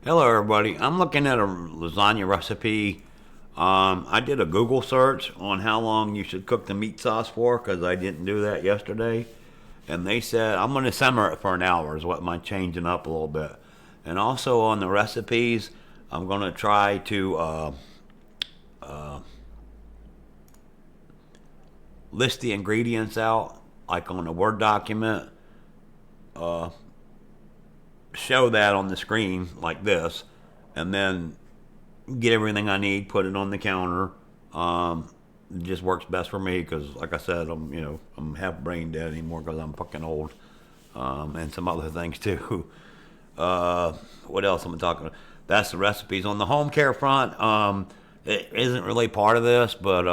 Hello, everybody. I'm looking at a lasagna recipe. I did a Google search on how long you should cook the meat sauce for because I didn't do that yesterday. And they said I'm going to simmer it for an hour, is what I'm changing up a little bit. And also on the recipes, I'm going to try to list the ingredients out, like on a Word document, show that on the screen like this, and then get everything I need, put it on the counter. It just works best for me because, like I said, I'm half brain dead anymore because I'm fucking old, and some other things too. What else am I talking about? That's the recipes on the home care front. It isn't really part of this, but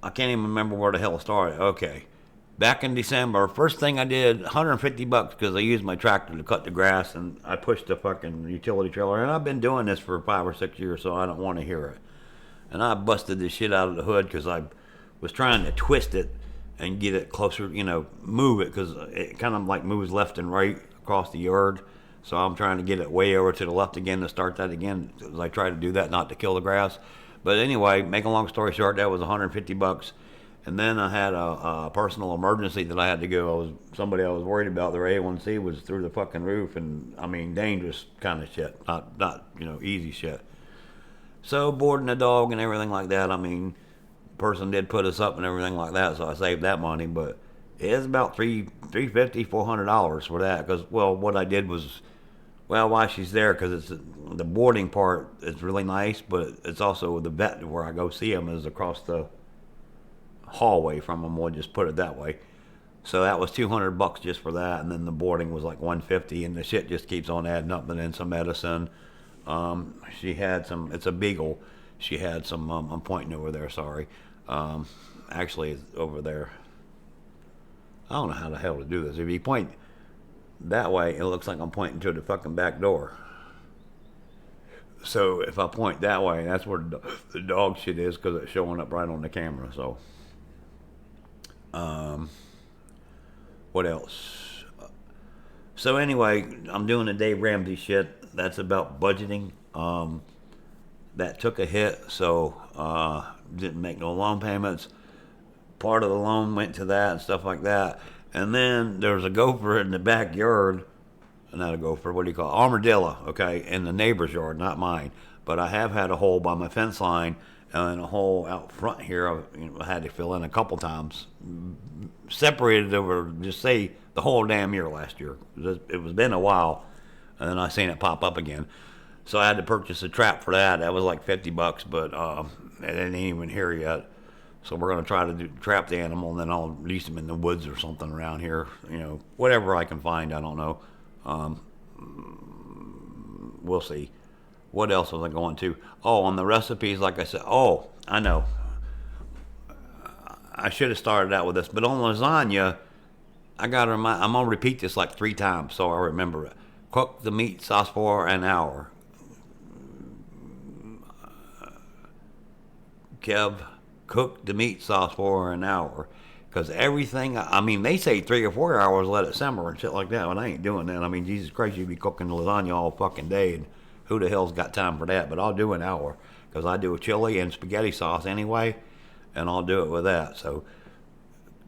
I can't even remember where the hell it started. Okay. Back in December, first thing I did, $150 because I used my tractor to cut the grass and I pushed the fucking utility trailer. And I've been doing this for 5 or 6 years, so I don't want to hear it. And I busted this shit out of the hood because I was trying to twist it and get it closer, move it because it kind of like moves left and right across the yard. So I'm trying to get it way over to the left again to start that again. As I try to do that, not to kill the grass. But anyway, make a long story short, that was $150. And then I had a personal emergency that I had to go. Somebody I was worried about. Their A1C was through the fucking roof, and I mean dangerous kind of shit, not easy shit. So boarding the dog and everything like that. I mean, person did put us up and everything like that, so I saved that money. But it is about $350, $400 for that. Because what I did was, why she's there because it's the boarding part is really nice, but it's also the vet where I go see him is across the hallway from them. We'll just put it that way. So that was $200 just for that, and then the boarding was like 150, and the shit just keeps on adding up. And then some medicine. She had some. It's a beagle. She had some. I'm pointing over there. Sorry. Actually, it's over there. I don't know how the hell to do this. If you point that way, it looks like I'm pointing to the fucking back door. So if I point that way, that's where the dog shit is because it's showing up right on the camera. So Um, what else? So anyway, I'm doing the Dave Ramsey shit. That's about budgeting. That took a hit, so didn't make no loan payments. Part of the loan went to that and stuff like that. And then there's a gopher in the backyard. Not a gopher. What do you call it? Armadillo? Okay, in the neighbor's yard, not mine. But I have had a hole by my fence line and a hole out front here. I had to fill in a couple times. Separated over, just say, the whole damn year last year. It was been a while, and then I seen it pop up again. So I had to purchase a trap for that. That was like $50, but it ain't even here yet. So we're gonna try to trap the animal, and then I'll release him in the woods or something around here. Whatever I can find. I don't know. Um, we'll see. What else was I going to? Oh, on the recipes, like I said. Oh, I know. I should have started out with this, but on lasagna, I got to remind. I'm gonna repeat this like 3 times so I remember it. Cook the meat sauce for an hour. Kev, cook the meat sauce for an hour. Because everything, I mean, they say 3 or 4 hours, let it simmer and shit like that, but I ain't doing that. I mean, Jesus Christ, you'd be cooking lasagna all fucking day, and who the hell's got time for that? But I'll do an hour, because I do a chili and spaghetti sauce anyway, and I'll do it with that. So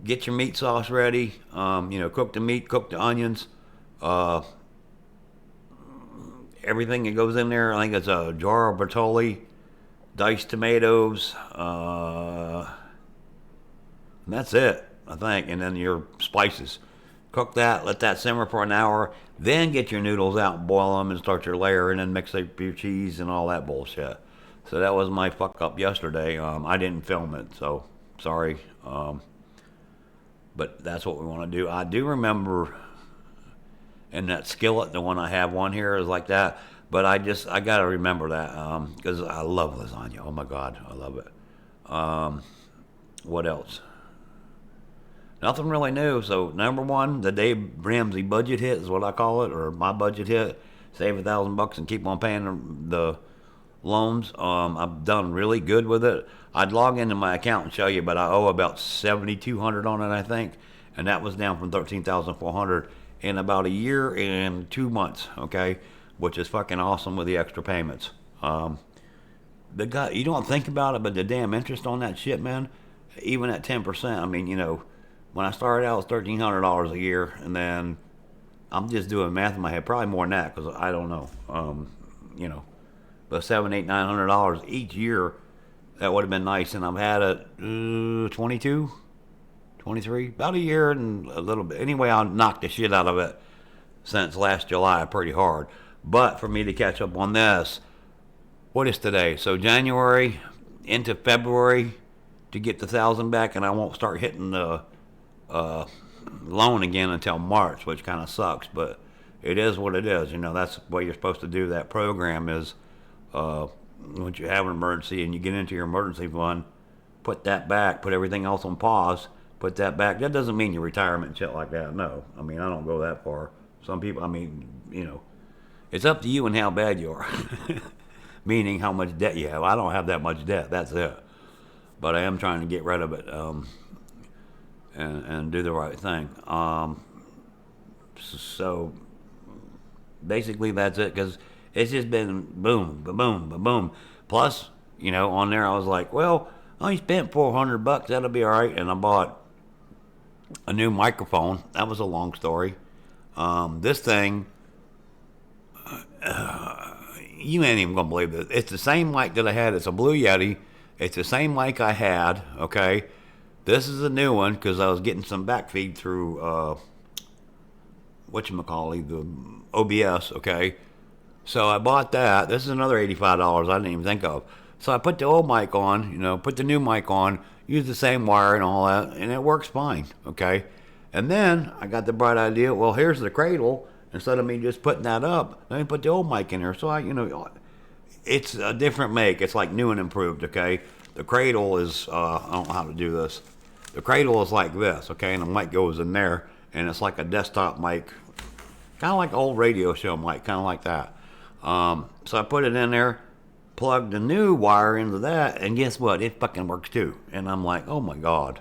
get your meat sauce ready. Cook the meat, cook the onions, uh, everything that goes in there. I think it's a jar of Bertolli, diced tomatoes, and that's it, I think. And then your spices. Cook that, let that simmer for an hour. Then get your noodles out and boil them and start your layer and then mix up your cheese and all that bullshit. So that was my fuck up yesterday. I didn't film it, so sorry. But that's what we want to do. I do remember in that skillet, the one I have one here is like that. But I gotta remember that because I love lasagna. Oh my god, I love it. What else? Nothing really new. So number one, the Dave Ramsey budget hit is what I call it, or my budget hit. Save $1,000 and keep on paying the loans. I've done really good with it. I'd log into my account and show you, but I owe about 7,200 on it, I think, and that was down from 13,400 in about a year and 2 months. Okay, which is fucking awesome with the extra payments. The guy, you don't think about it, but the damn interest on that shit, man, even at 10%. I mean, when I started out, it was $1,300 a year, and then I'm just doing math in my head, probably more than that because I don't know. You know, but $700, $800, $900 each year, that would have been nice. And I've had it 22, 23, about a year and a little bit. Anyway, I knocked the shit out of it since last July pretty hard. But for me to catch up on this, what is today? So January into February to get the 1,000 back, and I won't start hitting the loan again until March, which kind of sucks, but it is what it is. That's what you're supposed to do. That program is once you have an emergency and you get into your emergency fund, put that back, put everything else on pause, put that back. That doesn't mean your retirement and shit like that. No, I mean, I don't go that far. Some people, it's up to you and how bad you are. Meaning how much debt you have. I don't have that much debt. That's it. But I am trying to get rid of it and do the right thing. So basically that's it, because it's just been boom, boom, boom. Plus, on there I was like, well, I only spent $400. That'll be all right. And I bought a new microphone. That was a long story. This thing, you ain't even gonna believe this. It's the same mic that I had. It's a Blue Yeti. It's the same mic I had. Okay, this is a new one because I was getting some backfeed through whatchamacallit, the OBS. Okay, so I bought that. This is another $85 I didn't even think of. So I put the old mic on, put the new mic on, use the same wire and all that, and it works fine. Okay, and then I got the bright idea. Well, here's the cradle. Instead of me just putting that up, let me put the old mic in there. So it's a different make. It's like new and improved, okay? The cradle is, I don't know how to do this. The cradle is like this, okay? And the mic goes in there, and it's like a desktop mic, kind of like an old radio show mic, kind of like that. So I put it in there, plugged the new wire into that, and guess what? It fucking works too. And I'm like, oh my God.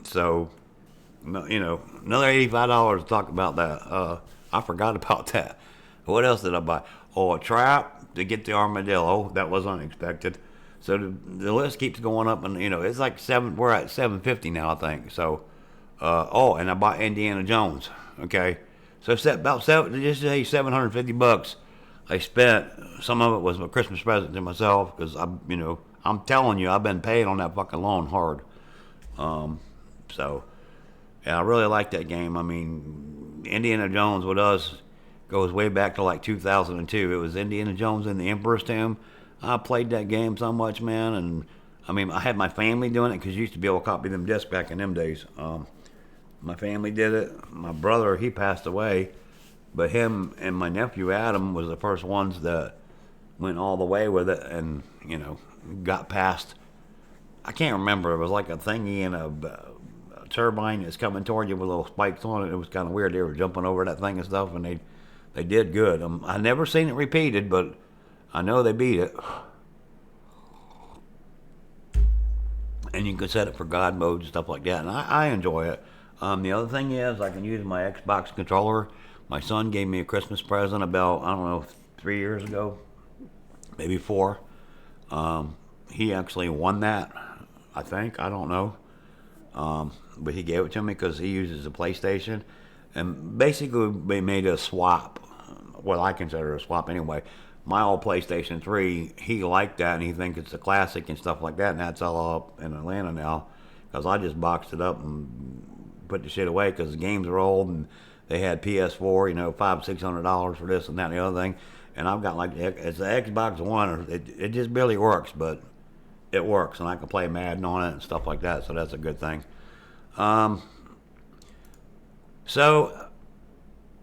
So another $85 to talk about that. I forgot about that. What else did I buy? Oh, a trap to get the armadillo. That was unexpected. So the list keeps going up, and it's like we're at 750 now, I think. So, and I bought Indiana Jones. Okay, so about just say $750. I spent. Some of it was a Christmas present to myself because I'm telling you, I've been paying on that fucking loan hard. So. And I really like that game. I mean, Indiana Jones with us goes way back to like 2002. It was Indiana Jones and the Emperor's Tomb. I played that game so much, man. And I mean, I had my family doing it because you used to be able to copy them discs back in them days. My family did it. My brother, he passed away. But him and my nephew Adam was the first ones that went all the way with it and, got past. I can't remember. It was like a thingy and a turbine that's coming toward you with little spikes on it. It was kind of weird. They were jumping over that thing and stuff, and they did good. I never seen it repeated, but I know they beat it. And you can set it for God mode and stuff like that, and I enjoy it. The other thing is I can use my Xbox controller. My son gave me a Christmas present about, I don't know, 3 years ago, maybe 4. He actually won that, I think. I don't know. But he gave it to me because he uses a PlayStation, and basically they made a swap. Well, I consider it a swap anyway. My old PlayStation 3, he liked that, and he thinks it's a classic and stuff like that, and that's all up in Atlanta now, because I just boxed it up and put the shit away because the games are old, and they had PS4, $500-$600 for this and that and the other thing, and I've got it's the Xbox One. It just barely works, but it works, and I can play Madden on it and stuff like that, so that's a good thing. So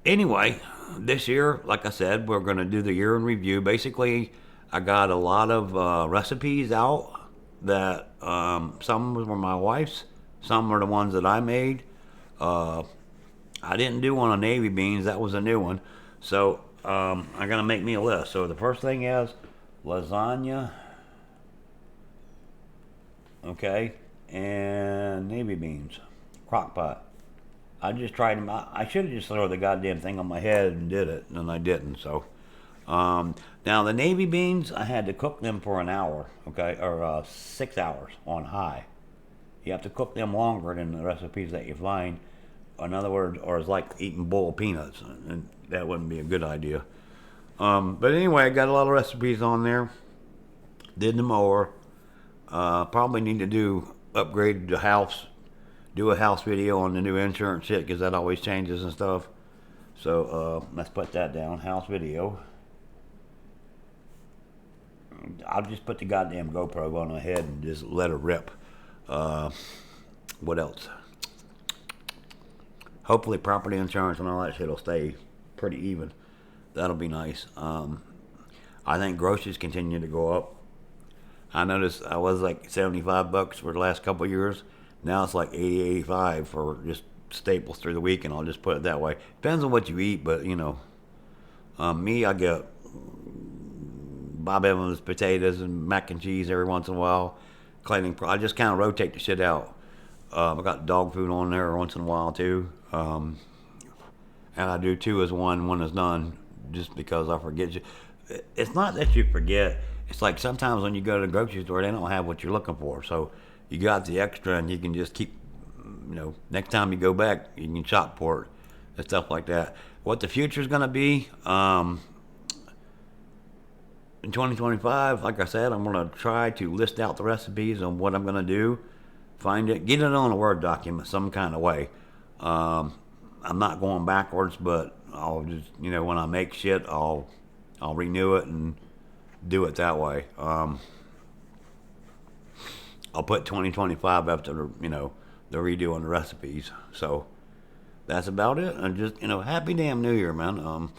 anyway, this year, like I said, we're going to do the year in review. Basically, I got a lot of recipes out that some were my wife's, some were the ones that I made. I didn't do one on navy beans. That was a new one. So I'm going to make me a list. So the first thing is lasagna. Okay, and navy beans, crock pot. I just tried them. I should have just thrown the goddamn thing on my head and did it, and I didn't. So, now the navy beans, I had to cook them for an hour, okay, or 6 hours on high. You have to cook them longer than the recipes that you find. In other words, or it's like eating boiled peanuts, and that wouldn't be a good idea. But anyway, I got a lot of recipes on there. Did the mower. Probably need to do upgrade the house, do a house video on the new insurance shit because that always changes and stuff. So let's put that down. House video. I'll just put the goddamn GoPro on my head and just let her rip. Uh, what else? Hopefully, property insurance and all that shit will stay pretty even. That'll be nice. I think groceries continue to go up. I noticed I was like $75 for the last couple of years. Now it's like 80, 85 for just staples through the week, and I'll just put it that way. Depends on what you eat, but you know, me, I get Bob Evans potatoes and mac and cheese every once in a while. I just kind of rotate the shit out. I got dog food on there once in a while too, and I do two as one as none, just because I forget. It's not that you forget. It's like sometimes when you go to the grocery store, they don't have what you're looking for, so you got the extra, and you can just keep. You know, next time you go back, you can shop for it and stuff like that. What the future's gonna be, in 2025, like I said, I'm gonna try to list out the recipes on what I'm gonna do. Find it, get it on a Word document some kind of way. I'm not going backwards, but I'll just, you know, when I make shit, I'll renew it and do it that way. I'll put 2025 after the, you know, the redo on the recipes. So that's about it. And just, you know, happy damn New Year, man.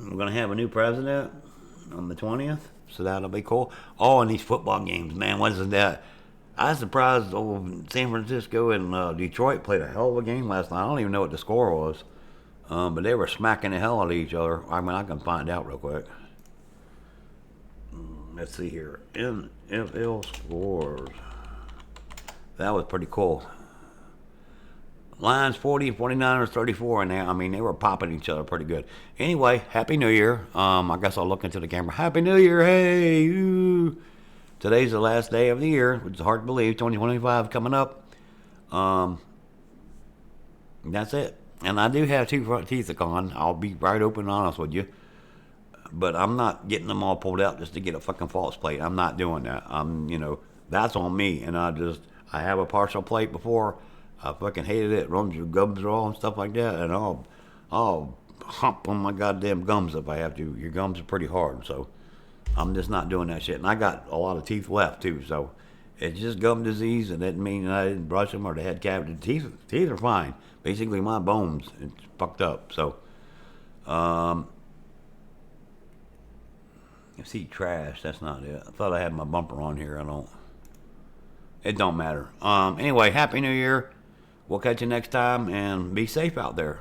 We're gonna have a new president on the 20th, so that'll be cool. Oh, and these football games, man, what is that? I was surprised San Francisco and Detroit played a hell of a game last night. I don't even know what the score was, but they were smacking the hell out of each other. I mean, I can find out real quick. Let's see here. NFL scores. That was pretty cool. Lions 40, 49ers 34, and I mean, they were popping each other pretty good. Anyway, Happy New Year. I guess I'll look into the camera. Happy New Year, hey! Ooh. Today's the last day of the year, which is hard to believe. 2025 coming up. That's it. And I do have two front teeth gone. I'll be right open and honest with you. But I'm not getting them all pulled out just to get a fucking false plate. I'm not doing that. You know, that's on me. And I have a partial plate before. I fucking hated it. Runs your gums raw and stuff like that. And I'll hump on my goddamn gums if I have to. Your gums are pretty hard. So I'm just not doing that shit. And I got a lot of teeth left too. So it's just gum disease. And that doesn't mean I didn't brush them or they had cavity. Teeth are fine. Basically, my bones, it's fucked up. So, you see trash. That's not it. I thought I had my bumper on here. I don't. It don't matter. Anyway, Happy New Year. We'll catch you next time and be safe out there.